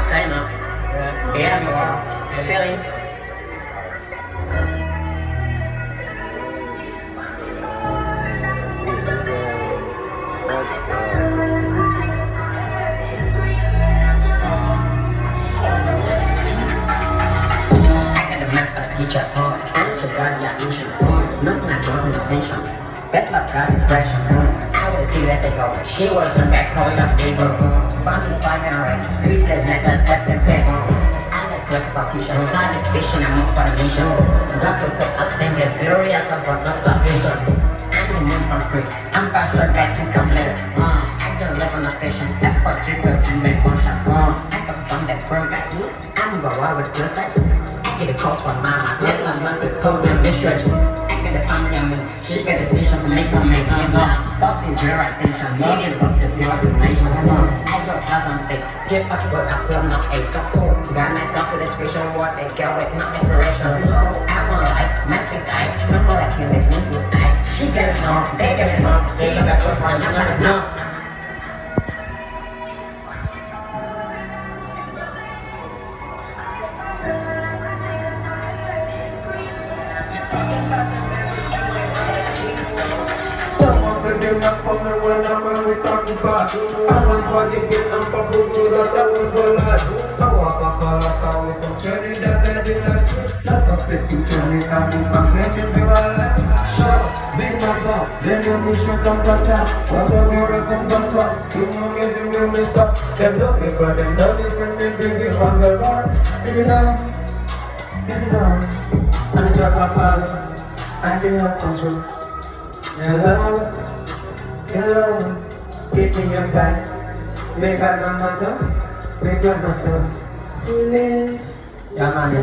say no. Yeah, the feelings. Teacher hard, so God got illusion. Nothing I draw from attention. Best love got depression. I would do as I go. She was in back calling up paper. Found the fire right. Street that necklace at the peg. I like breath of fusion. Silent vision, I'm not for the nation. Doctor took assembly, glorious of what not love vision. I'm the moon from free. I'm faster back to come later. I don't live on a patient. That's for people to make function. I got some that progress. I'm the one with your sex. I get a call from mama, tell her not to call them distress. I get a family on me, she get a vision to make her make it now. Fuck the zero attention, needed up the pure donation. I don't have something, give up what I feel, not a support. Got my thought to the special what they get with no inspiration. I want life, massive life, simple like you make me feel like. She get it on, they get it on, they look at her for another no. Someone could do not for me when we talk about. I was body get on for who that was the life. I walk a color with some cherry that I did not. Not a 50 cherry, I'm in my head in the life. Shut big matter, then you miss your computer. What's a mirror computer? You won't get the real mister. Them looking for them, don't listen to bring it on the bar. Give it down, give it down. And it's like a party, I didn't have control. Hello, hello, keep me your back. Make up my myself, make up myself. Please. Yeah, man.